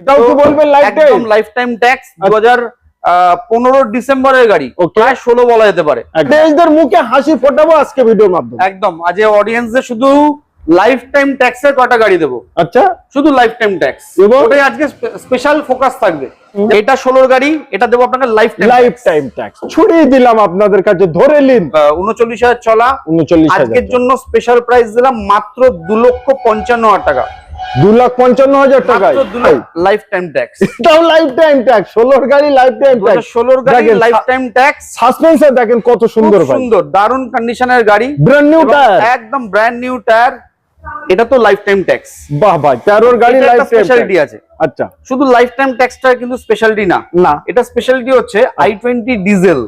এটাও কি বলবেন লাইফ টাইম? একদম লাইফ টাইম ট্যাক্স। 2015 ডিসেম্বরের গাড়ি, প্রায় 16 বলা যেতে পারে। অডিয়েন্সদের মুখে হাসি ফোটাবো আজকে ভিডিওর মাধ্যমে। একদম আজ অডিয়েন্সদের শুধু লাইফ টাইম ট্যাক্সের কটা গাড়ি দেবো। আচ্ছা, শুধু লাইফ টাইম ট্যাক্স, ওটাই আজকে স্পেশাল ফোকাস থাকবে। এটা 16 গাড়ি, এটা দেবো আপনাকে লাইফ টাইম ট্যাক্স ছড়িয়ে দিলাম আপনাদের কাছে, ধরে নিন। 39,000 চলা, 39,000 আজকের জন্য স্পেশাল প্রাইস দিলাম মাত্র 2,55,000 টাকা। 2,55,000 টাকা লাইফ টাইম ট্যাক্স। এটাও লাইফ টাইম ট্যাক্স। 16 গাড়ি লাইফ টাইম ট্যাক্স, 16 গাড়ি লাইফ টাইম ট্যাক্স। সাসপেন্সর দেখেন কত সুন্দর, সুন্দর দারুন কন্ডিশনের গাড়ি, ব্র্যান্ড নিউ টায়ার, একদম ব্র্যান্ড নিউ টায়ার। এটা তো লাইফ টাইম ট্যাক্স। বাহ ভাই, 13 গাড়ি লাইফ টাইম স্পেশালিটি আছে। আচ্ছা, শুধু লাইফ টাইম ট্যাক্সটা কিন্তু স্পেশালিটি না, এটা স্পেশালিটি হচ্ছে i20 ডিজেল।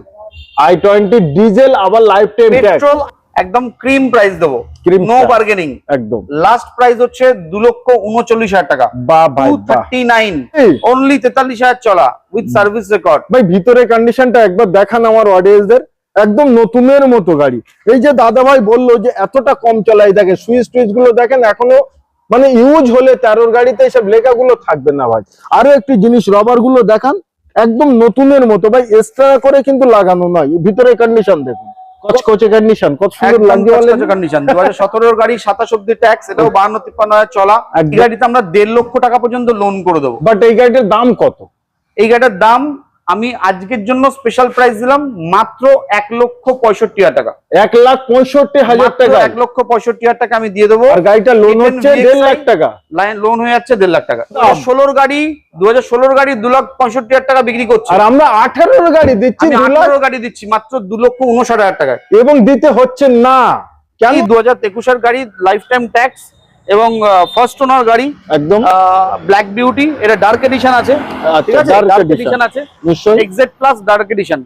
i20 ডিজেল আবার লাইফ টাইম ট্যাক্স। পেট্রোল একদম ক্রিম প্রাইস দেবো, নো বার্গেনিং। একদম লাস্ট প্রাইস হচ্ছে 2,39,000 টাকা। বাহ ভাই, 239 অনলি, 43,000 চলা উইথ সার্ভিস রেকর্ড। ভাই ভিতরে কন্ডিশনটা একবার দেখান আমার অডিয়েন্সদের, একদম নতুনের মতো গাড়ি। এই যে দাদা ভাই বললো যে এতটা কম চলাই, দেখেন সুইচ টুইচ গুলো দেখেন এখনো মানে ইউজ হলে 13 গাড়িতে এইসব লেখাগুলো থাকবে না ভাই। আরো একটি জিনিস, রবার গুলো দেখান একদম নতুনের মতো ভাই, এক্সট্রা করে কিন্তু লাগানো নয়। ভিতরে কন্ডিশন দেখুন, কচকচে কন্ডিশন, কত সুন্দর লাগছে কচকচে কন্ডিশন। 2017 গাড়ি, 27 অব্দি ট্যাক্স, এটাও 52-53,000 চলা। এই গাড়িতে আমরা 1.5 লক্ষ টাকা পর্যন্ত লোন করে দেবো। বাট এই গাড়িটার দাম কত? এই গাড়িটার দাম আমি আজকের জন্য স্পেশাল প্রাইস দিলাম মাত্র 1,65,000 টাকা। 1,65,000 টাকা, 1,65,000 টাকা আমি দিয়ে দেবো। আর গাড়িটা লোন হচ্ছে 1.5 লাখ টাকা। লোন হয়ে যাচ্ছে 1.5 লাখ টাকা। 2016 গাড়ি 2,65,000 টাকা বিক্রি করছে, আর আমরা 18 গাড়ি দিচ্ছি, 18 গাড়ি দিচ্ছি মাত্র 2,59,000 টাকায়, এবং দিতে হচ্ছে না কেন? 2021 গাড়ি, লাইফ টাইম ট্যাক্স এবং ফার্স্ট ওনার গাড়ি, একদম ব্ল্যাক বিউটি। এটা ডার্ক এডিশন আছে, ঠিক আছে, ডার্ক এডিশন আছে নিশ্চয়ই, এক্সজেড প্লাস ডার্ক এডিশন।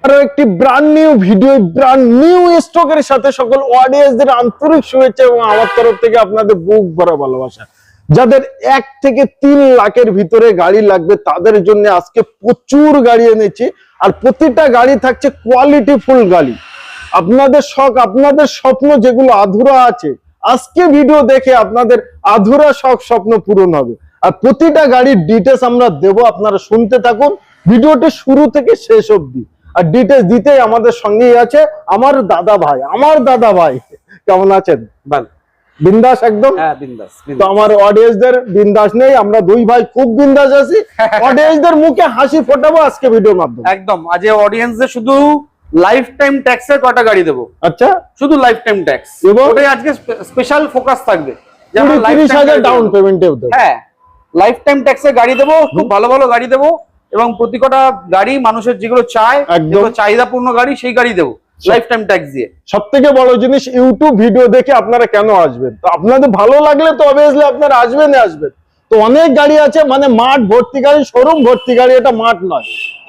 আরো একটি brand new video, brand new স্টকের সাথে সকল অডিয়েন্সদের আন্তরিক শুভেচ্ছা এবং আমার তরফ থেকে আপনাদের বুক ভরা ভালোবাসা। যাদের 1 থেকে 3 লাখের ভিতরে গাড়ি লাগবে তাদের জন্য আজকে প্রচুর গাড়ি এনেছি, আর প্রতিটা গাড়ি থাকছে কোয়ালিটি ফুল গাড়ি। আপনাদের শখ, আপনাদের স্বপ্ন যেগুলো আধুরা আছে, আজকে ভিডিও দেখে আপনাদের আধুরা শখ স্বপ্ন পূরণ হবে। আর প্রতিটা গাড়ির ডিটেলস আমরা দেব, আপনারা শুনতে থাকুন ভিডিওটি শুরু থেকে শেষ অবধি। আর ডিটেলস দিতে আমাদের সঙ্গেই আছে আমার দাদা ভাই। কেমন আছেন? বিন্দাস একদম। হ্যাঁ বিন্দাস। তো আমার অডিয়েন্সদের বিন্দাস নেই, আমরা দুই ভাই খুব বিন্দাস আছি। অডিয়েন্সদের মুখে হাসি ফোটাবো আজকে ভিডিওর মাধ্যমে। একদম আজ অডিয়েন্সদের শুধু লাইফ টাইম ট্যাক্সের কটা গাড়ি দেবো। আচ্ছা, শুধু লাইফ টাইম ট্যাক্স, ওটাই আজকে স্পেশাল ফোকাস থাকবে। 30,000 ডাউন পেমেন্টে। হ্যাঁ, লাইফ টাইম ট্যাক্সের গাড়ি দেবো, খুব ভালো ভালো গাড়ি দেবো, এবং প্রতি কটা গাড়ি মানুষের যেগুলো চায়, যেগুলো চাহিদাপূর্ণ গাড়ি, সেই গাড়ি দেবো লাইফ টাইম ট্যাক্স দিয়ে। সব থেকে বড় জিনিস, ইউটিউব ভিডিও দেখে আপনারা কেন আসবেন? তো আপনাদের ভালো লাগলে তো অবভিয়াসলি আপনারা আসবেন। তো অনেক গাড়ি আছে, মানে মাঠ ভর্তি গাড়ি, শোরুম ভর্তি গাড়ি, এটা মাঠ নয়।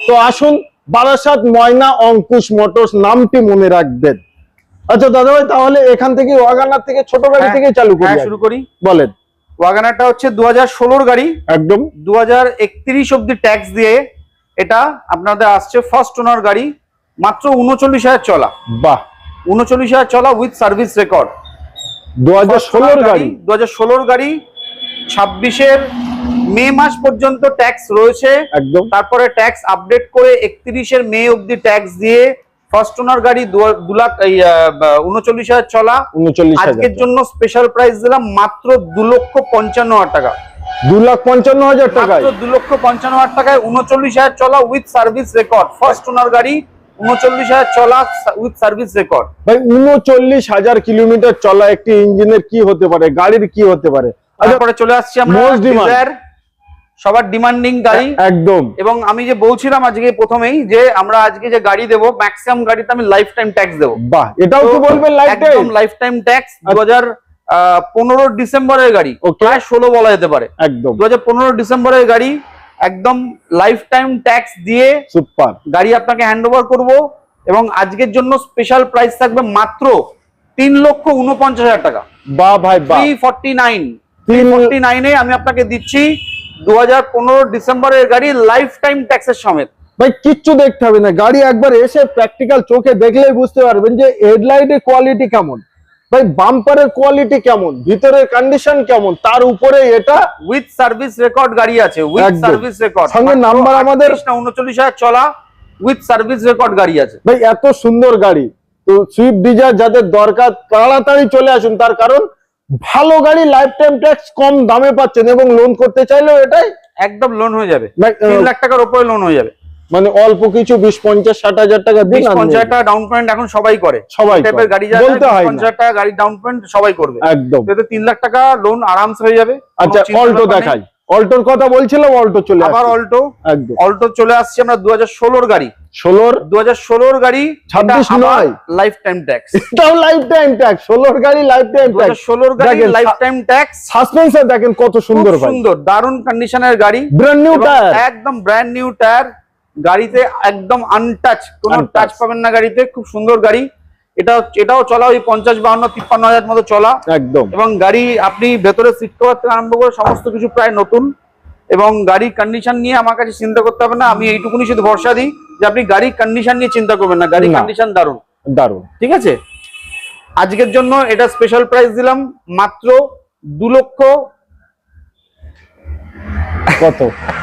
তো আসুন, বারাসাত ময়না অঙ্কুশ মোটরস নামটি মনে রাখবেন। আচ্ছা দাদা ভাই, তাহলে এখান থেকে ওয়াগনার থেকে ছোট গাড়ি থেকে শুরু করি। বলেন। ওয়াগনারটা হচ্ছে 2016 গাড়ি, একদম 2031 অব্দি ট্যাক্স দিয়ে। এটা আপনাদের আসছে ফার্স্ট ওনার গাড়ি, মাত্র 39,000 চলা। বাহ, 39,000 চলা উইথ সার্ভিস রেকর্ড। 2016 গাড়ি, 2016 গাড়ি, 26-এর মে মাস পর্যন্ত ট্যাক্স রয়েছে। একদম। তারপরে ট্যাক্স আপডেট করে 31-এর মে অব্দি ট্যাক্স দিয়ে ফার্স্ট ওনার গাড়ি 2,39,000 চলা। আজকের জন্য স্পেশাল প্রাইস দিলাম মাত্র 2,55,000 টাকা। 2,55,000 টাকা, 2,55,000 টাকায় 39,000 চলা with service record. First owner গাড়ি, 39,000 চলা উইথ সার্ভিস রেকর্ড। ভাই 39,000 কিলোমিটার চলা একটি ইঞ্জিনের কি হতে পারে, গাড়ির কি হতে পারে? তারপরে চলে আসছি আমরা ডিজায়ার, সবার ডিমান্ডিং গাড়ি একদম। এবং আমি যে বলছিলাম আজকে প্রথমেই যে আমরা আজকে যে গাড়ি দেবো, ম্যাক্সিমাম গাড়িতে আমি লাইফ টাইম ট্যাক্স দেবো। বাহ, এটাও কি বলবেন লাইফ টাইম? একদম লাইফ টাইম ট্যাক্স। 2015 ডিসেম্বরের গাড়ি, প্রায় 16 বলা যেতে পারে। একদম 2015 ডিসেম্বরের গাড়ি, একদম লাইফ টাইম ট্যাক্স দিয়ে সুপার গাড়ি আপনাকে হ্যান্ড ওভার করবো। এবং আজকের জন্য স্পেশাল প্রাইস থাকবে মাত্র 3,49,000 টাকা। বাহ ভাই, 349 আমি আপনাকে দিচ্ছি 2015 ডিসেম্বরের গাড়ি লাইফ টাইম ট্যাক্সের সমেত। ভাই কিচ্ছু দেখতে হবে না, গাড়ি একবার এসে প্র্যাকটিক্যাল চোখে দেখলেই বুঝতে পারবেন যে হেডলাইটের কোয়ালিটি কেমন। ভাই বাম্পারের কোয়ালিটি কেমন, ভিতরের কন্ডিশন কেমন, তার উপরে এটা উইথ সার্ভিস রেকর্ড গাড়ি আছে, উইথ সার্ভিস রেকর্ড, সঙ্গে নাম্বার আমাদের 39,000 চলা, উইথ সার্ভিস রেকর্ড গাড়ি আছে। ভাই এত সুন্দর গাড়ি, তো সুইফট ডিজায়ার যাদের দরকার তাড়াতাড়ি চলে আসুন, তার কারণ ভালো গাড়ি, লাইফ টাইম ট্যাক্স কম দামে পাচ্ছেন, এবং লোন করতে চাইলেও এটাই একদম লোন হয়ে যাবে, 3 লাখ টাকার উপরে লোন হয়ে যাবে। মানে অল্প কিছু 20, 50, 60,000 টাকা দিন, 50,000 টাকা ডাউন পেমেন্ট এখন সবাই করে, সবাই টাইপের গাড়ি যারা 50,000 টাকা গাড়ি ডাউন পেমেন্ট সবাই করবে একদম। এতে 3 লাখ টাকা লোন আরামসে হয়ে যাবে। আচ্ছা অল্টো দেখাই, অল্টোর কথা বলছিলাম, অল্টো চলে আবার অল্টো, একদম অল্টো চলে আসছে আমরা 2016 গাড়ি, 2016 গাড়ি, 26 নয় লাইফ টাইম ট্যাক্স, এটাও লাইফ টাইম ট্যাক্স, 16 গাড়ি লাইফ টাইম ট্যাক্স, 2016 গাড়ি লাইফ টাইম ট্যাক্স। সাসপেন্সর দেখেন কত সুন্দর, ভাই সুন্দর দারুন কন্ডিশনের গাড়ি, ব্র্যান্ড নিউ টায়ার, একদম ব্র্যান্ড নিউ টায়ার, গাড়িতে একদম আনটাচ, কোনো টাচ পাবেন না গাড়িতে, খুব সুন্দর গাড়ি। এটাও চলা ওই 50, 52, 53,000 মতো চলা একদম। এবং গাড়ি আপনি ভেতরে সিট কভার থেকে আরম্ভ করে সমস্ত কিছু প্রায় নতুন, এবং গাড়ির কন্ডিশন নিয়ে আমার কাছে চিন্তা করতে হবে না, আমি এইটুকুনি শুধু ভরসা দিই যে আপনি গাড়ির কন্ডিশন নিয়ে চিন্তা করবেন না, গাড়ির কন্ডিশন দারুন দারুন। ঠিক আছে, আজকের জন্য এটা স্পেশাল প্রাইস দিলাম মাত্র 2 লক্ষ কত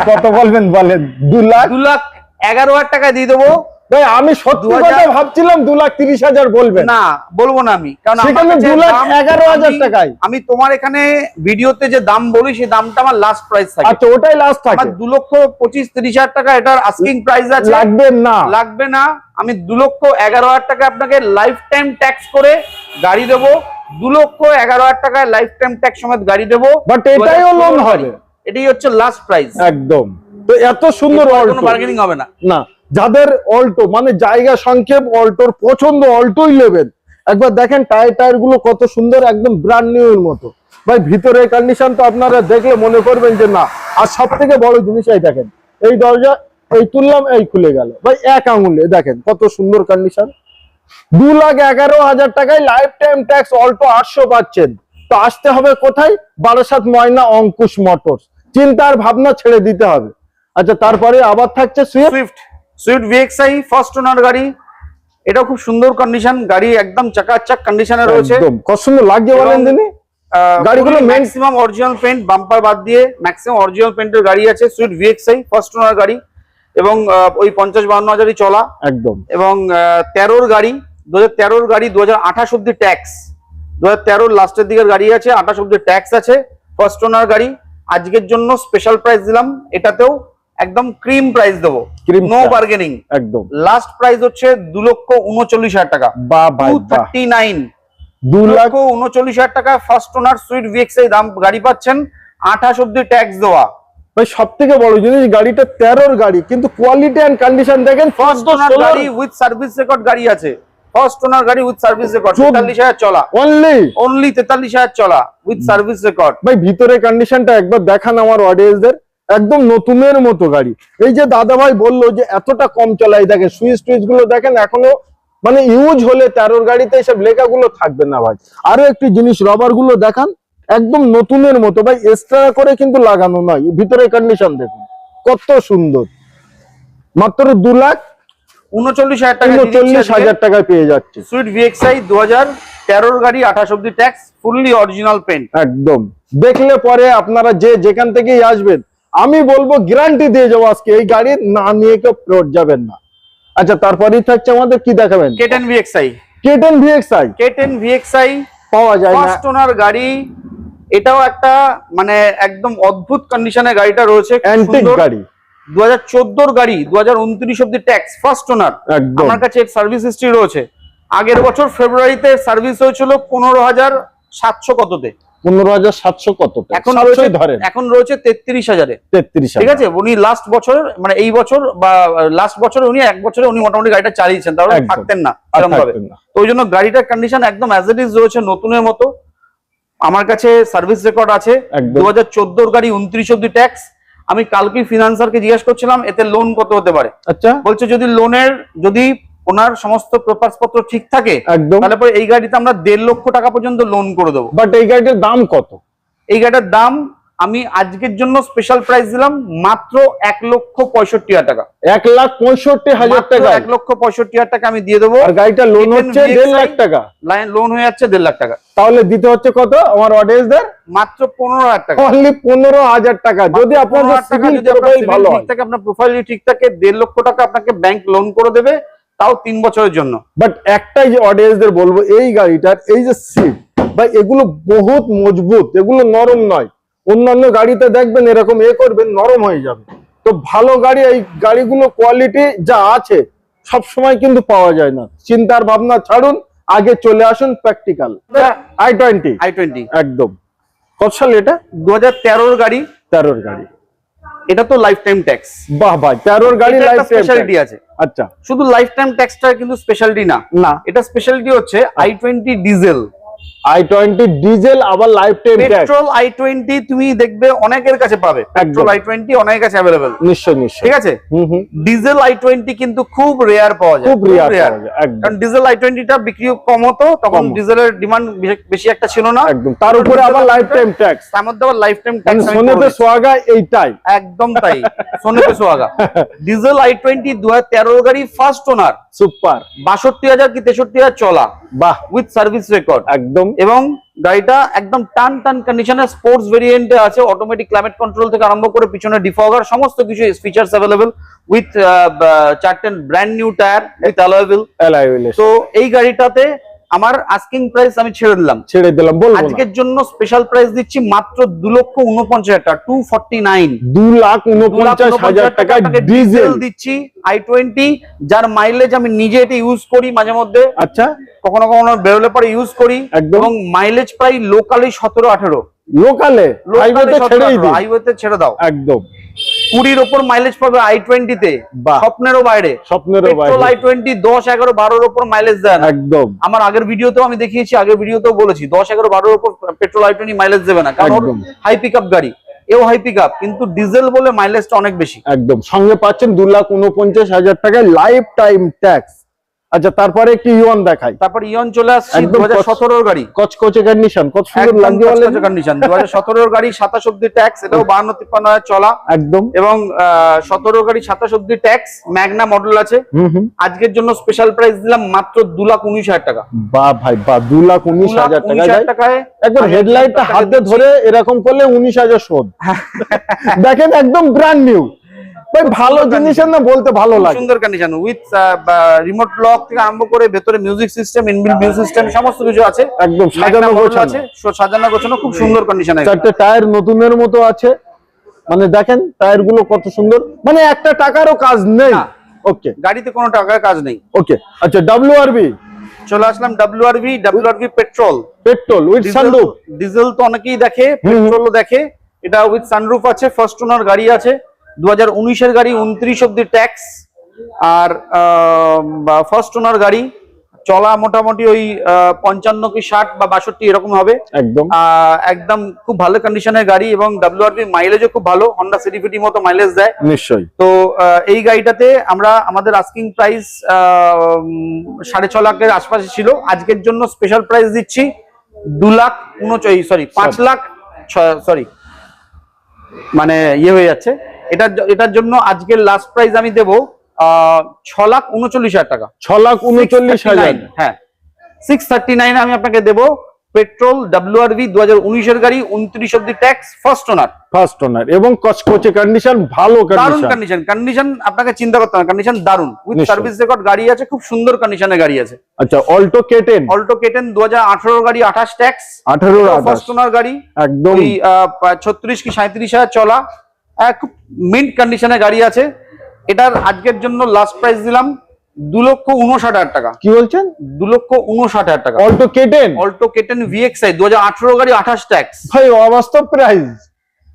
কত বলবেন বলেন, 2,11,000 টাকা দিয়ে দেবো। ভাই আমি সত্যি কথা ভাবছিলাম 2,30,000 বলবেন, না বলবো না আমি, কারণ সেখানে 2,11,000 টাকায় আমি তোমার এখানে ভিডিওতে যে দাম বলি সেই দামটা আমার লাস্ট প্রাইস থাকে। আচ্ছা ওটাই লাস্ট থাকে, আমার 2,25,30,000 টাকা এটার আস্কিং প্রাইস আছে, লাগবে না। আমি 2,11,000 টাকা আপনাকে লাইফ টাইম ট্যাক্স করে গাড়ি দেবো, 2,11,000 টাকায় লাইফ টাইম ট্যাক্স সমেত গাড়ি দেবো, বাট এটাইও লোন হবে, এটাই হচ্ছে লাস্ট প্রাইস একদম। তো এত সুন্দর কোনো বার্গেনিং হবে না। না, যাদের অল্টো মানে জায়গা সংক্ষেপ, অল্টোর পছন্দ অল্টোই নেবেন, একবার দেখেন টায়ার গুলো কত সুন্দর, একদম ব্র্যান্ড নিউ এর মতো। ভাই ভিতরের কন্ডিশন তো আপনারা দেখলে মনে করবেন যে না। আর সব থেকে বড় জিনিস এই দেখেন, এই দরজা এই তুললাম, এই খুলে গেল, ভাই এক আঙুলে দেখেন কত সুন্দর কন্ডিশন। 2,11,000 টাকায় লাইফ টাইম ট্যাক্স অল্টো 800 পাচ্ছেন। তো আসতে হবে কোথায়? বারাসাত ময়না অঙ্কুশ মোটরস, চিন্তার ভাবনা ছেড়ে দিতে হবে। আচ্ছা তারপরে আবার থাকছে সুইফট ভিএক্সআই ফার্স্ট ওনার গাড়ি, এটা খুব সুন্দর কন্ডিশন গাড়ি, একদম চাকাচাক কন্ডিশনে রয়েছে, একদম কত সুন্দর লাগছে বলেন দিনে। গাড়িগুলো ম্যাক্সিমাম অরিজিনাল পেইন্ট, বাম্পার বাদ দিয়ে ম্যাক্সিমাম অরিজিনাল পেইন্টের গাড়ি আছে। সুইফট ভিএক্সআই ফার্স্ট ওনার গাড়ি, এবং ওই 50-52 হাজারই চলা একদম। এবং 13 গাড়ি, 2013 গাড়ি, 2028 অব্দি ট্যাক্স, 2013 লাস্টের দিকের গাড়ি আছে, 28 অব্দি ট্যাক্স আছে, ফার্স্ট ওনার গাড়ি। আজকের জন্য স্পেশাল প্রাইস দিলাম, এটাতেও একদম ক্রিম প্রাইস দেবো, নো বার্গেনিং, একদম লাস্ট প্রাইস হচ্ছে 2,39,000 টাকা। 2,39,000 টাকা ফার্স্ট ওনার সুইফট ভিএক্সআই দাম গাড়ি পাচ্ছেন, 28 অব্দি ট্যাক্স দেওয়া। ভাই সব থেকে বড় জিনিস, গাড়িটা 13 গাড়ি, কিন্তু কোয়ালিটি এন্ড কন্ডিশন দেখেন। ফার্স্ট ওনার গাড়ি উইথ সার্ভিস রেকর্ড গাড়ি আছে, ফার্স্ট ওনার গাড়ি উইথ সার্ভিস রেকর্ড, 43,000 চলা, অনলি 43,000 চলা উইথ সার্ভিস রেকর্ড। ভাই ভিতরে কন্ডিশনটা একবার দেখান আমার অডিয়েন্সদের, একদম নতুনের মতো গাড়ি। এই যে দাদা ভাই বললো যে এতটা কম চলাই, দেখেন সুইচ টুইচ গুলো দেখেন, এখনো মানে ইউজ হলে 13 গাড়িতে এসব লেখাগুলো থাকবে না ভাই। আরো একটি জিনিস, রবার গুলো দেখান, একদম নতুনের মতো ভাই, এক্সট্রা করে কিন্তু লাগানো নয়। ভিতরে কন্ডিশন দেখুন কত সুন্দর, মাত্র 2,39,000 টাকায় পেয়ে যাচ্ছে সুইফট ভিএক্সআই 2013 গাড়ি, 28 অব্দি ট্যাক্স, ফুললি অরিজিনাল পেইন্ট একদম। দেখলে পরে আপনারা যে যেখান থেকেই আসবেন, আমি বলবো গ্যারান্টি দিয়ে যাবো আজকে, এই গাড়ি না নিয়ে কেউ ফেরত যাবেন না। আচ্ছা তারপরেই থাকছে আমাদের, কি দেখাবেন? K10 VXi, K10 VXi পাওয়া যায় না, ফার্স্ট ওনার গাড়ি, এটাও একটা মানে একদম অদ্ভুত কন্ডিশনে গাড়িটা রয়েছে, অ্যান্টিক গাড়ি, 2014 গাড়ি, 2029 অব্দি ট্যাক্স, ফার্স্ট ওনার। আমার কাছে সার্ভিস হিস্ট্রি রয়েছে, আগের বছর ফেব্রুয়ারিতে সার্ভিস হয়েছিল 15,700 কততে, 15,700 কত, এখন রয়েছে 33,000-এ। ঠিক আছে, উনি লাস্ট বছর মানে এই বছর বা লাস্ট বছরে উনি এক বছরে উনি মোটামুটি গাড়িটা চালিয়েছেন, তাহলে থাকতেন না এরকম ভাবে। তো ওই জন্য গাড়িটার কন্ডিশন একদম অ্যাজ ইট ইজ রয়েছে, নতুনের মতো। আমার কাছে সার্ভিস রেকর্ড আছে, 2014 গাড়ি, 29 অব্দি ট্যাক্স। আমি কালকে ফিনান্সারকে জিজ্ঞাসা করছিলাম এতে লোন কত হতে পারে। আচ্ছা, বলছে যদি লোনের যদি ওনার সমস্ত পেপারস পত্র ঠিক থাকে তাহলে পরে এই গাড়িতে আমরা 1.5 লক্ষ টাকা পর্যন্ত লোন করে দেবো। বাট এই গাড়িটার দাম কত? এই গাড়িটার দাম আমি আজকের জন্য স্পেশাল প্রাইস দিলাম মাত্র 1,65,000 টাকা। 1,65,000 টাকা, 1,65,000 টাকা আমি দিয়ে দেবো। আর গাড়িটা লোন হচ্ছে 1.5 লাখ টাকা, লোন হয়ে যাচ্ছে 1.5 লাখ টাকা। তাহলে দিতে হচ্ছে কত আমার অডিয়েন্সদের? মাত্র 15,000 টাকা, অনলি 15,000 টাকা। যদি আপনাদের সিভিল ভালো হয়, আপনার প্রোফাইল ঠিক থাকে, 1.5 লক্ষ টাকা আপনাকে ব্যাংক লোন করে দেবে, তাও 3 বছরের জন্য। বাট একটাই যে অডিয়েন্সদের বলবো, এই গাড়িটার এই যে সিট ভাই, এগুলো বহুত মজবুত, এগুলো নরম নয়। অন্যান্য গাড়িতে দেখবেন এরকম করবেন নরম হয়ে যাবে, তো ভালো গাড়ি, এই গাড়িগুলো কোয়ালিটি যা আছে সব সময় কিন্তু পাওয়া যায় না। চিন্তার ভাবনা ছাড়ুন, আগে চলে আসুন প্র্যাকটিক্যাল। i20 একদম। কত সাল এটা? 2013 গাড়ি। 13 গাড়ি। এটা তো লাইফ টাইম ট্যাক্স। বাহ ভাই, 13 গাড়ি লাইফ টাইম স্পেশালিটি আছে। আচ্ছা, শুধু লাইফ টাইম ট্যাক্সটা কিন্তু স্পেশালিটি না, এটা স্পেশালিটি হচ্ছে i20 ডিজেল। i20 ডিজেল আবার life time tax. Petrol i20 তুমি দেখবে অনেকের কাছে পাবে, পেট্রোল i20 অনেকের কাছে अवेलेबल। নিশ্চয় নিশ্চয়, ঠিক আছে। ডিজেল i20 কিন্তু খুব রেয়ার পাওয়া যায়, খুব রেয়ার পাওয়া যায় একদম। কারণ ডিজেল i20 টা বিক্রি কম হতো, তখন ডিজেলের ডিমান্ড বেশি একটা ছিল না একদম। তার উপরে আবার লাইফ টাইম ট্যাক্স, তার মধ্যে আবার লাইফ টাইম ট্যাক্স। সোনে পে সোহাগা এইটাই, একদম তাই, সোনে পে সোহাগা। ডিজেল i20 2013 গাড়ি, ফার্স্ট ওনার, সুপার। 62,000 কি 63,000 চলা, বাহ, উইথ সার্ভিস রেকর্ড একদম। এবং গাড়িটা একদম টান টান কন্ডিশনে স্পোর্টস ভেরিয়েন্টে আছে, অটোমেটিক ক্লাইমেট কন্ট্রোল থেকে আরম্ভ করে পিছনে ডিফগার সমস্ত কিছু ফিচার্স अवेलेबल, উইথ 4টা brand new tyre with alloy wheel. তো এই গাড়িটাতে আমার আস্কিং প্রাইস আমি ছেড়ে দিলাম, বলবো আজকের জন্য স্পেশাল প্রাইস দিচ্ছি মাত্র 2,49,000 টাকা, 249, 2,49,000 টাকা ডিজেল দিচ্ছি i20, যার মাইলেজ আমি নিজে এটা ইউজ করি মাঝে মধ্যে। আচ্ছা, কখনো কখনো বেরোলে পরে ইউজ করি, এবং মাইলেজ প্রায় লোকালি 17-18, লোকালে হাইওয়েতে ছেড়ে দাও একদম 20-র উপর মাইলেজ পাবে i20 তে, স্বপ্নেরও বাইরে। পেট্রোল i20 10-11-12-র উপর মাইলেজ দেয় না একদম। আমার আগের ভিডিওতেও আমি দেখিয়েছি, আগের ভিডিওতেও বলেছি 10-11-12-র উপর পেট্রোল i20 মাইলেজ দেবে না, কারণ হাই পিকআপ গাড়ি, এও হাই পিকআপ, কিন্তু ডিজেল বলে মাইলেজটা অনেক বেশি একদম। সঙ্গে পাচ্ছেন 2,49,000 টাকায় লাইফ টাইম ট্যাক্স। আচ্ছা, তারপরে একটি ইয়ন দেখাই। তারপর ইয়ন চলে আসছে 2017-র গাড়ি, কচকচে কন্ডিশন, কত সুন্দর লাগছে কচকচে কন্ডিশন। 2017-র গাড়ি, 27 অবধি ট্যাক্স, এটাও 52-53 চলা একদম। এবং 17 গাড়ি 27 অবধি ট্যাক্স, ম্যাগনা মডেল আছে। আজকের জন্য স্পেশাল প্রাইস দিলাম মাত্র 2,19,000 টাকা। বাহ ভাই বাহ, 2,19,000 টাকায় একবার হেডলাইটটা হাতে ধরে এরকম করলে 19,000 শোধ। দেখেন একদম ব্র্যান্ড নিউ ভাই, ভালো জিনিস না বলতে ভালো লাগে। সুন্দর কন্ডিশন, উইথ রিমোট লক থেকে আরম্ভ করে ভেতরে music system, inbuilt music system সমস্ত কিছু আছে, একদম সাজানো গোছানো, খুব সুন্দর কন্ডিশনে। চারটে টায়ার নতুনের মতো আছে, মানে দেখেন টায়ার গুলো কত সুন্দর, মানে একটা টাকারও কাজ নেই। ওকে, গাড়িতে কোনো টাকার কাজ নেই। ওকে, আচ্ছা WRV চলে আসলাম। WRV petrol with sunroof. Diesel তো অনেকেই দেখে, পেট্রোলও দেখে, এটা উইথ সানরুফ আছে, ফার্স্ট ওনার গাড়ি আছে, 2019-এর গাড়ি, 29 অবধি ট্যাক্স, আর ফার্স্ট ওনার গাড়ি, চলা মোটামুটি ওই 55 কি 60 বা 62 এরকম হবে একদম। একদম খুব ভালো কন্ডিশনের গাড়ি, এবং WRV মাইলেজও খুব ভালো, হন্ডা সিটি ফিটি মতো মাইলেজ দেয় নিশ্চয়ই। তো এই গাড়িটাতে আমরা আমাদের আস্কিং প্রাইস 6.5 লাখের আশপাশে ছিল, আজকের জন্য স্পেশাল প্রাইস দিচ্ছি 5 লাখ, মানে ইয়ে হয়ে যাচ্ছে, এটার জন্য আজকের লাস্ট প্রাইস আমি দেবো 6,39,000 টাকা। 6,39,000, হ্যাঁ 639 আমি আপনাকে দেবো। পেট্রোল WRV 2019-এর গাড়ি, 29 অবধি ট্যাক্স, ফার্স্ট ওনার এবং কচকচে কন্ডিশন, ভালো কন্ডিশন আপনাকে চিন্তা করতে হবে, কন্ডিশন দারুন, উইথ সার্ভিস রেকর্ড গাড়ি আছে, খুব সুন্দর কন্ডিশনের গাড়ি আছে। আচ্ছা, অল্টো কেটেন 2018 গাড়ি, 28 ট্যাক্স, 18 ফার্স্ট ওনার গাড়ি, একদম 36 কি 37,000 চলা, খুব মিন্ট কন্ডিশনের গাড়ি আছে। এটার আজকের জন্য লাস্ট প্রাইস দিলাম 2,59,000 টাকা। কি বলছেন? 2,59,000 টাকা। অল্টো কেটেন VXI 2018 গাড়ি, 28 ট্যাক্স। ভাই অবাস্তব প্রাইস,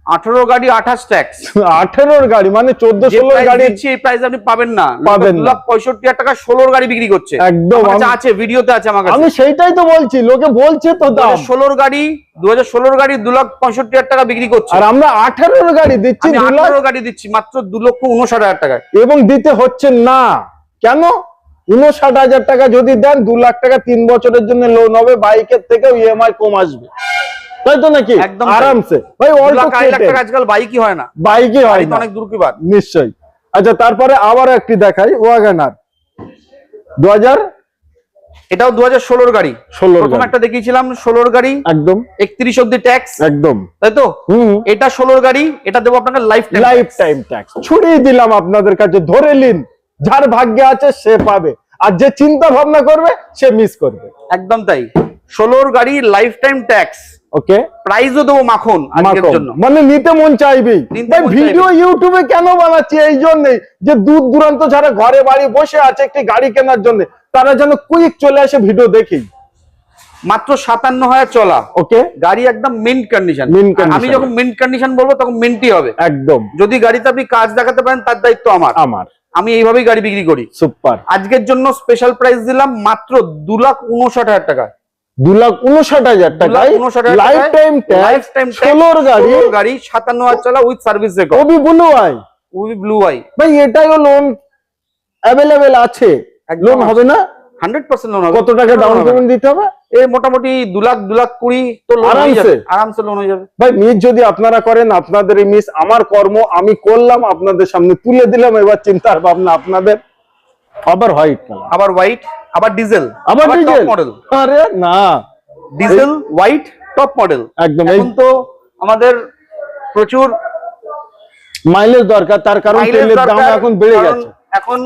18 গাড়ি 28 ট্যাক্স, 18 গাড়ি মানে 14-16 গাড়ি দিচ্ছি, এই প্রাইস আপনি পাবেন না। 2,65,000 টাকা 16 গাড়ি বিক্রি করছে একদম, আছে ভিডিওতে আছে আমার কাছে। আমি সেইটাই তো বলছি, লোকে বলছে তো দাম। 16 গাড়ি 2016 গাড়ি 2,65,000 টাকা বিক্রি করছে, আর আমরা 18 গাড়ি দিচ্ছি, 18 গাড়ি দিচ্ছি মাত্র 2,59,000 টাকা, এবং দিতে হচ্ছে না কেন? 59,000 টাকা যদি দেন 2 লাখ টাকা 3 বছরের জন্য লোন হবে, বাইকের থেকেও EMI কম আসবে। তাই তো নাকি? একদম আরামসে ভাই, 2 লাখ 2.5 লাখ টাকা আজকাল বাইকই হয় না, বাইকই হয় না, অনেক দূর কি বাদ। নিশ্চয়ই। আচ্ছা, তারপরে আবার একটি দেখাই, ওয়াগনার 2000, এটাও 2016 গাড়ি। 16 প্রথম একটা দেখিয়েছিলাম 16 গাড়ি, একদম 31 অবধি ট্যাক্স, একদম। তাই তো? এটা 16 গাড়ি, এটা দেবো আপনাকে লাইফ টাইম ট্যাক্স ছুড়িয়ে দিলাম আপনাদের কাছে, ধরে নিন, যার ভাগ্যে আছে সে পাবে, আর যে চিন্তা ভাবনা করবে সে মিস করবে। একদম তাই, 16 গাড়ি লাইফ টাইম ট্যাক্স। ওকে, প্রাইসও দেবো মাখন আজকের জন্য, মানে নিতে মন চাইবেই। ভিডিও ইউটিউবে কেন বানাচ্ছি? এই জন্যই যে দূর দূরান্ত যারা ঘরে বাড়ি বসে আছে একটি গাড়ি কেনার জন্য, তারা যেন কুইক চলে আসে ভিডিও দেখেই। মাত্র 57,000 চলা। ওকে, গাড়ি একদম মিন্ট কন্ডিশন। আমি যখন মিন্ট কন্ডিশন বলবো তখন মিন্টই হবে একদম। যদি গাড়িতে আপনি কাজ দেখাতে পারেন তার দায়িত্ব আমার। আমি এইভাবেই গাড়ি বিক্রি করি। সুপার। আজকের জন্য স্পেশাল প্রাইস দিলাম মাত্র 2,59,000 টাকা। 2,59,000 টাকা লাইফ টাইম ট্যাক্স, 16 গাড়ি 57,000 চলা উইথ সার্ভিস রেকর্ড, ওবি ব্লু আই, ওবি ব্লু আই। ভাই এটাইও লোন अवेलेबल আছে, লোন হবে না? 100% লোন হবে। কত টাকা ডাউন পেমেন্ট দিতে হবে? এই মোটামুটি 2 লাখ 2,20,000 তো লোন হয়ে যাবে, আরামসে লোন হয়ে যাবে। ভাই মিস যদি আপনারা করেন, আপনাদের এই মিস আমার কর্ম, আমি করলাম, আপনাদের সামনে তুলে দিলাম। এবার চিন্তার ভাবনা আপনাদের। আবার হোয়াইট কালার, আবার হোয়াইট, আবার ডিজেল, আবার ডিজেল মডেল। আরে না, ডিজেল হোয়াইট টপ মডেল একদম। এখন তো আমাদের প্রচুর মাইলেজ দরকার, তার কারণ তেলের দাম এখন বেড়ে গেছে। এখন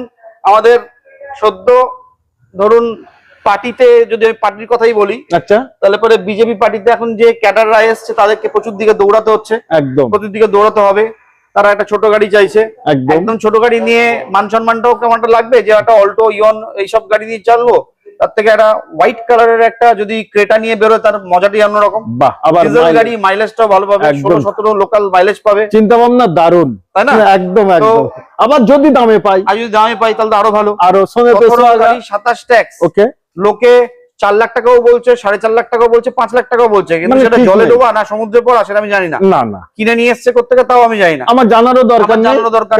আমাদের সদ্য ধরুন পার্টিতে, যদি আমি পার্টির কথাই বলি, আচ্ছা, তাহলে পরে বিজেপি পার্টিতে এখন যে ক্যাডাররা এসছে তাদেরকে প্রচুর দিকে দৌড়াতে হচ্ছে, একদম প্রচুর দিকে দৌড়াতে হবে। তারা একটা ছোট গাড়ি চাইছে, একদম ছোট গাড়ি নিয়ে মান সম্মানটাও কেমনটা লাগবে, যে একটা অল্টো ইয়ন এইসব গাড়ি নিয়ে চালবো, তার থেকে একটা হোয়াইট কালারের একটা যদি ক্রেটা নিয়ে বেরোয় তার মজাটাই অন্যরকম। ডিজেল গাড়ি মাইলেজটাও ভালো পাবে, 16-17 লোকাল মাইলেজ পাবে। চিন্তা ভাবনা দারুন, তাই না? একদম একদম। আবার যদি দামে পাই, তাহলে আরো ভালো। আরো সোনে গাড়ি 27 ট্যাক্স। ওকে, লোকে 4 লাখ টাকাও বলছে, 4.5 লাখ টাকাও বলছে, 5 লাখ টাকাও বলছে, কিন্তু সেটা জলে ডোবা না সমুদ্রে পড়া সেটা আমি জানি না। না কিনে নিয়ে এসছে কোত্থেকে তাও আমি জানি না, আমার জানারও দরকার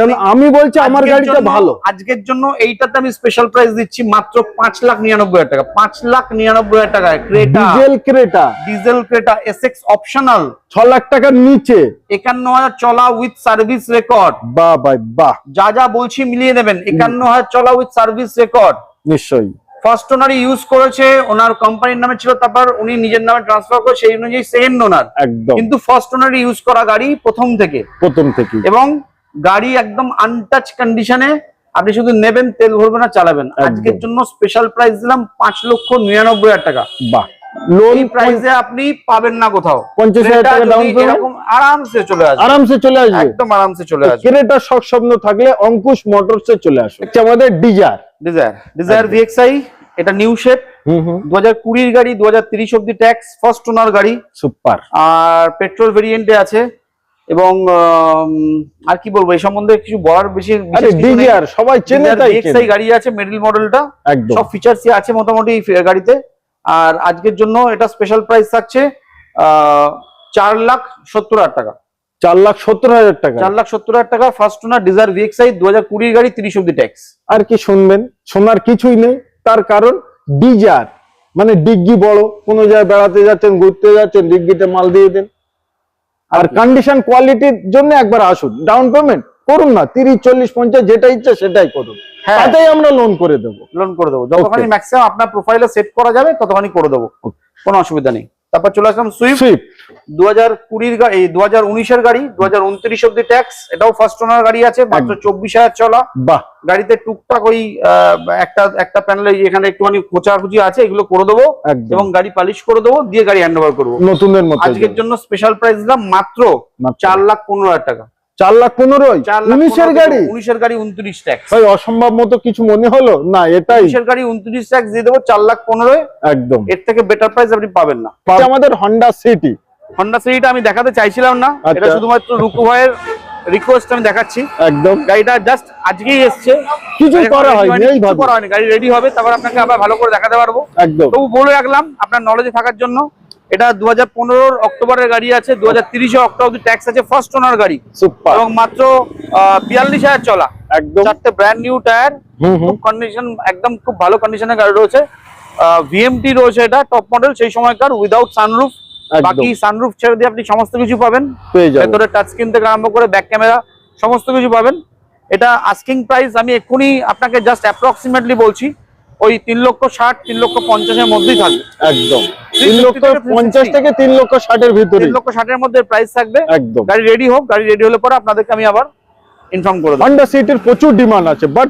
নেই। আমি বলছি আমার গাড়িটা ভালো। আজকের জন্য এইটাতে আমি স্পেশাল প্রাইস দিচ্ছি মাত্র 5,99,000 টাকা। 5,99,000 টাকায় Creta, diesel Creta Essex optional, 6 lakh টাকার নিচে, 51,000 চলা উইথ সার্ভিস রেকর্ড। বাহ ভাই বাহ, যা বলছি মিলিয়ে নেবেন। 51,000 চলা উইথ সার্ভিস রেকর্ড। নিশ্চয়ই ফার্স্ট ওনার ইউজ করেছে, ওনার কোম্পানির নামে ছিল, তারপর উনি নিজের নামে ট্রান্সফার করে সেই অনুযায়ী সেকেন্ড ওনার, একদম। কিন্তু ফার্স্ট ওনার ইউজ করা গাড়ি প্রথম থেকে, এবং গাড়ি একদম আনটাচ কন্ডিশনে। আপনি শুধু নেবেন, তেল ভরবেন না, চালাবেন। আজকের জন্য স্পেশাল প্রাইস দিলাম 5,99,000 টাকা। বাহ, লোন প্রাইসে আপনি পাবেন না কোথাও। 50,000 টাকা ডাউন পেমেন্ট আরামসে চলে আসবে, একদম আরামসে চলে আসবে। ক্রেটা শখ স্বপ্ন থাকলে অঙ্কুশ মোটরসে চলে আসবে। আমাদের ডিজায়ার ভিএক্সআই, এটা নিউ শেপ, 2020 গাড়ি, 2030 অবধি ট্যাক্স, ফার্স্ট ওনার গাড়ি, সুপার। আর পেট্রোল ভেরিয়েন্টে আছে। এবং আর কি বলবো এই সম্বন্ধে, কিছু বলার বেশি ডিজায়ার সবাই চেনে, তাই ভিএক্সআই গাড়ি আছে, মিডল মডেলটা, সব ফিচারসই আছে মোটামুটি গাড়িতে। আর আজকের জন্য এটা স্পেশাল প্রাইস থাকছে 4,70,000 টাকা। 4,70,000 টাকা, 4,70,000 টাকা ফার্স্ট ওনার ডিজায়ার ভিএক্সআই, 2020 গাড়ি, 30 অবধি ট্যাক্স। আর কি শুনবেন? শোনার কিছুই নেই, তার কারণ ডিজায়ার মানে ডিগ্গি বড়, কোন জায়গায় বেড়াতে যাচ্ছেন, ঘুরতে যাচ্ছেন, ডিগ্গিতে মাল দিয়ে দেন। আর কন্ডিশন কোয়ালিটির জন্য একবার আসুন, ডাউন পেমেন্ট করুন না, 30, 40, 50 যেটা ইচ্ছা সেটাই করুন, তাতেই আমরা লোন করে দেবো। যতখানি ম্যাক্সিমাম আপনার প্রোফাইলে সেট করা যাবে ততখানি করে দেবো, কোনো অসুবিধা নেই। তারপর চলে আসলাম সুইফট, 2020 গাড়ি, 2019 গাড়ি, 2029 অবধি ট্যাক্স। এটাও ফার্স্ট ওনার গাড়ি আছে, মাত্র 24,000 চলা। বাহ, গাড়িতে টুকটাক ওই একটা প্যানেলে এখানে একটুখানি খোঁচাখুচি আছে, এগুলো করে দেবো, এবং গাড়ি পালিশ করে দেবো, দিয়ে গাড়ি হ্যান্ড ওভার করবো নতুনের মতো। আজকের জন্য স্পেশাল প্রাইস দিলাম মাত্র 4,15,000 টাকা। 4,15,000, 19 গাড়ি, 29 ট্যাক্স। ভাই অসম্ভব মতো কিছু মনে হলো না, এটাই 19 গাড়ি 29 ট্যাক্স দিয়ে দেবো, 4,15,000 একদম। এর থেকে বেটার প্রাইস আপনি পাবেন না। আমাদের হন্ডা সিটিটা আমি দেখাতে চাইছিলাম না, এটা শুধুমাত্র রুকু ভাইয়ের রিকোয়েস্ট আমি দেখাচ্ছি। একদম, গাড়িটা জাস্ট আজকেই এসছে, কিছু করা হয়নি, গাড়ি রেডি হবে, তারপর আপনাকে আবার ভালো করে দেখাতে পারবো। একদম, তবু বলে রাখলাম আপনার নলেজে থাকার জন্য। এটা 2015 অক্টোবরের গাড়ি আছে, 2030 অক্টোবর অবধি ট্যাক্স আছে, ফার্স্ট ওনার গাড়ি, এবং মাত্র 42,000 চলা, একদম 4টে ব্র্যান্ড নিউ টায়ার, খুব কন্ডিশন, একদম খুব ভালো কন্ডিশনের গাড়ি রয়েছে। ভিএমটি রয়েছে, এটা টপ মডেল সেই সময়কার, উইদাউট সানরুফ, বাকি সানরুফ ছেড়ে দিয়ে আপনি সমস্ত কিছু পাবেন, ভেতরে টাচ স্ক্রিন থেকে আরম্ভ করে ব্যাক ক্যামেরা সমস্ত কিছু পাবেন। এটা আস্কিং প্রাইস আমি এক্ষুনি আপনাকে জাস্ট অ্যাপ্রক্সিমেটলি বলছি, ওই 3,60,000 3,50,000 এর মধ্যেই থাকবে। একদম 3,50,000 থেকে 3,60,000 এর ভিতরে, 3,60,000 এর মধ্যে প্রাইস থাকবে। একদম গাড়ি রেডি হোক, গাড়ি রেডি হলে পরে আপনাদেরকে আমি আবার ইনফর্ম করে দেব। হন্ডা সিটির প্রচুর ডিমান্ড আছে, বাট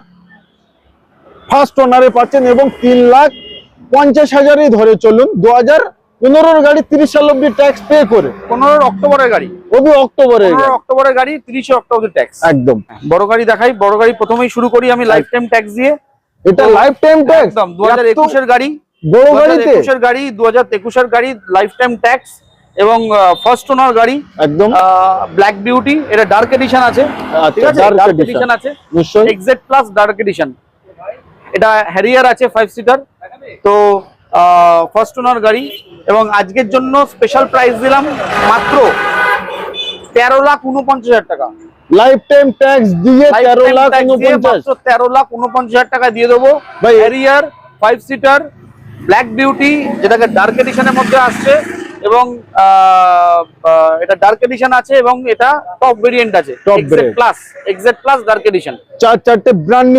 ফার্স্ট ওনারে পাচ্ছেন এবং 3,50,000 ধরে চলুন। 2015 গাড়ি 30 সাল অব্দি ট্যাক্স পে করে, 15 অক্টোবরের গাড়ি, ওবি অক্টোবরের গাড়ি 30 অক্টোবর ট্যাক্স। একদম বড় গাড়ি দেখাই, বড় গাড়ি প্রথমেই শুরু করি আমি লাইফ টাইম ট্যাক্স দিয়ে। এটা লাইফ টাইম ট্যাক্স একদম 2021 এর গাড়ি, বড় গাড়িতে 2021 এর গাড়ি, 2021 এর গাড়ি লাইফ টাইম ট্যাক্স এবং ফার্স্ট ওনার গাড়ি, একদম ব্ল্যাক বিউটি। এটা ডার্ক এডিশন আছে, ঠিক আছে, ডার্ক এডিশন আছে নিশ্চয়ই, এক্সজেড প্লাস ডার্ক এডিশন। এটা হ্যারিয়ার আছে 5 সিটার। তো ফার্স্ট ওনার গাড়ি এবং আজকের জন্য স্পেশাল প্রাইস দিলাম মাত্র 13,49,000 টাকা। লাইফ টাইম ট্যাক্স দিয়ে 13,49,000, 13,49,000 টাকা দিয়ে দেবো। হ্যারিয়ার 5 সিটার ব্ল্যাক বিউটি, যেটাকে ডার্ক এডিশনের মধ্যে আসছে এবং এটা ডার্ক এডিশন আছে এবং এটা টপ ভেরিয়েন্ট আছে, এক্সজেড প্লাস ডার্ক এডিশন। চারটে ব্র্যান্ড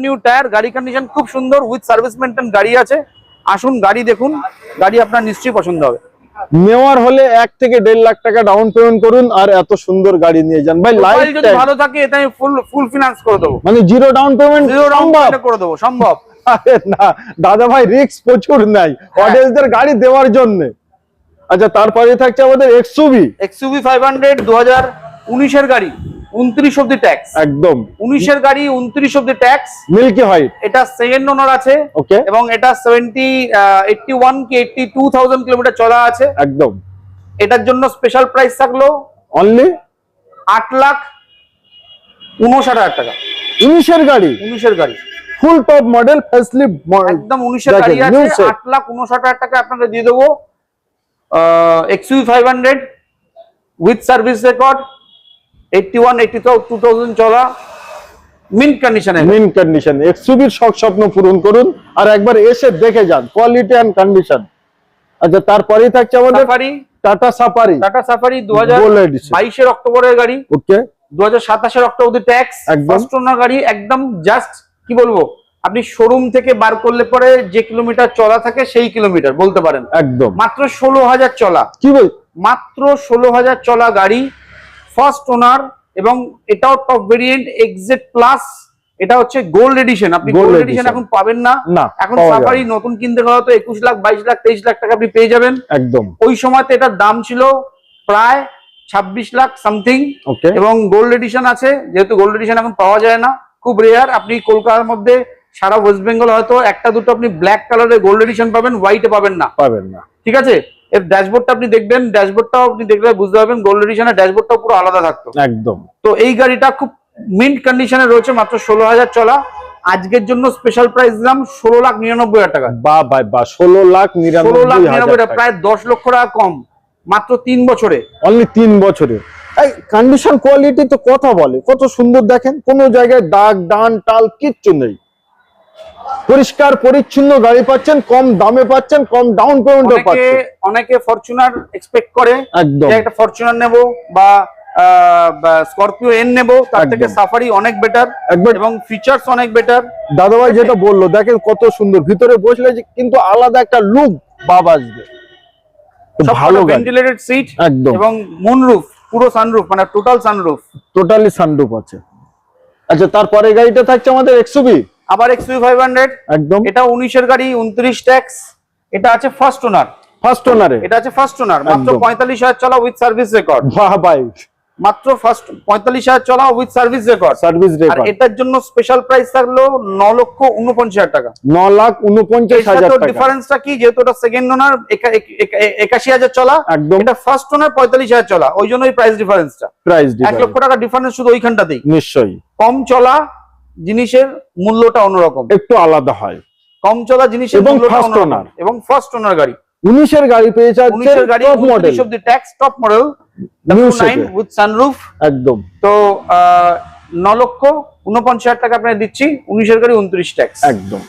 নিউ টায়ার, গাড়ি কন্ডিশন খুব সুন্দর, উইথ সার্ভিস মেইনটেইন গাড়ি আছে। আসুন গাড়ি দেখুন, গাড়ি আপনার নিশ্চয়ই পছন্দ হবে। নেওয়ার হলে 1 থেকে 1.5 লাখ টাকা ডাউন পেমেন্ট করুন আর এত সুন্দর গাড়ি নিয়ে যান ভাই। লাইফ যদি ভালো থাকে এটা আমি ফুল ফিনান্স করে দেবো, মানে জিরো ডাউন পেমেন্ট করে দেবো, সম্ভব। আরে না দাদা ভাই, রিস্ক প্রচুর নাই অডিয়েন্সদের গাড়ি দেওয়ার জন্য। আচ্ছা, তারপরে থাকছে আমাদের এক্সইউভি 500 2019 এর গাড়ি, 29 অব্দি ট্যাক্স। একদম 19 এর গাড়ি, 29 অব্দি ট্যাক্স, মিল্কি হোয়াইট। এটা সেকেন্ড ওনার আছে, ওকে, এবং এটা 81 কি 82,000 কিলোমিটার চলা আছে। একদম এটার জন্য স্পেশাল প্রাইস থাকলো অনলি 8,59,000 টাকা। 19 এর গাড়ি, 19 এর গাড়ি, ফুল টপ মডেল, ফেসলিফট, একদম 19 এর গাড়ি আছে, 8,59,000 টাকা আপনাকে দিয়ে দেবো। এক্সইউভি 500 উইথ সার্ভিস রেকর্ড, 81 82,000 চলা, মিন্ট কন্ডিশনে। এক্সইউভির শখ স্বপ্ন পূরণ করুন আর একবার এসে দেখে যান কোয়ালিটি এন্ড কন্ডিশন। আচ্ছা, তারপরেই থাকছে আমাদের টাটা সাফারি 2022 এর অক্টোবরের গাড়ি, ওকে, 2027 এর অক্টোবর ট্যাক্স, ফার্স্ট ওনার গাড়ি। একদম জাস্ট কি বলবো, আপনি শোরুম থেকে বার করলে পরে যে কিলোমিটার চলা থাকে সেই কিলোমিটার বলতে পারেন। একদম মাত্র 16,000 চলা, কি বল, মাত্র 16,000 চলা গাড়ি, ফার্স্ট ওনার এবং এটাও টপ ভেরিয়েন্ট এক্সজেড প্লাস। এটা হচ্ছে গোল্ড এডিশন, আপনি গোল্ড এডিশন এখন পাবেন না। এখন সাফারি নতুন কিনতে গেলে তো 21 লাখ 22 লাখ 23 লাখ টাকা আপনি পেয়ে যাবেন। একদম ওই সময়তে এটার দাম ছিল প্রায় 26 লাখ সামথিং, এবং গোল্ড এডিশন আছে। যেহেতু গোল্ড এডিশন এখন পাওয়া যায় না, খুব রেয়ার। আপনি কলকাতার মধ্যে সারা ওয়েস্ট বেঙ্গল হয়তো একটা দুটো আপনি ব্ল্যাক কালারের গোল্ড এডিশন পাবেন, হোয়াইটে পাবেন না। ঠিক আছে, এর ড্যাশবোর্ডটা আপনি দেখবেন, ড্যাশবোর্ডটাও আপনি দেখলে বুঝতে পারবেন গোল্ড এডিশনের ড্যাশবোর্ডটাও পুরো আলাদা থাকতো। একদম। তো এই গাড়িটা খুব মিন্ট কন্ডিশনে রয়েছে, মাত্র 16,000 চলা। আজকের জন্য স্পেশাল প্রাইস দিলাম 16,99,000 টাকা। বাহ ভাই বাহ, 16,99,000, প্রায় 10 লক্ষ টাকা কম মাত্র 3 বছরে, অনলি 3 বছরে। এই কন্ডিশন কোয়ালিটি তো কথা বলে, কত সুন্দর দেখেন, কোন জায়গায় দাগ ডান টাল কিচ্ছু নেই, পরিষ্কার পরিচ্ছন্ন গাড়ি পাচ্ছেন, কম দামে পাচ্ছেন, কম ডাউন পেমেন্টও পাচ্ছেন। অনেকে ফরচুনার এক্সপেক্ট করে একদম, একটা ফরচুনার নেব বা স্করপিও এন নেব, তার থেকে সাফারি অনেক বেটার এবং ফিচারস অনেক বেটার। দাদাভাই যেটা বললো দেখেন কত সুন্দর, ভিতরে বসলে কিন্তু আলাদা একটা লুক ভাব আসবে। ভালো ভেন্টিলেটেড সিট একদম, এবং মুনরুফ, পুরো সানরুফ, মানে টোটাল সানরুফ, টোটালি সানরুফ আছে। আচ্ছা, তারপরে গাড়িটা থাকছে আমাদের এক্সইউভি, আবার এক্সইউভি 500। একদম, এটা 19 এর গাড়ি, 29 ট্যাক্স। এটা আছে ফার্স্ট ওনার, এটা আছে ফার্স্ট ওনার, মাত্র 45,000 চলা উইথ সার্ভিস রেকর্ড। বাহ ভাই, মাত্র ফার্স্ট 45,000 চলা উইথ সার্ভিস রেকর্ড। আর এটার জন্য স্পেশাল প্রাইস থাকলো 9,49,000 টাকা। 9,49,000 টাকা। ডিফারেন্সটা কি, যেহেতু এটা সেকেন্ড ওনার 81,000 চলা, এটা ফার্স্ট ওনার 45,000 চলা, ওই জন্য এই প্রাইস ডিফারেন্সটা। 1 লক্ষ টাকা ডিফারেন্স শুধু ওইখানটাতেই। নিশ্চয়ই, কম চলা জিনিসের মূল্যটা অন্যরকম, একটু আলাদা হয়। কম চলা জিনিসের মূল্যটা অন্যরকম। এবং ফার্স্ট ওনার গাড়ি, 19 এর গাড়ি পেয়ে যাচ্ছে, 19 এর গাড়ি, top model, 19 of the tax, top model, W9 with sunroof. একদম। তো 9,49,000 টাকা আপনাকে দিচ্ছি, 19 এর গাড়ি, 29 ট্যাক্স। একদম।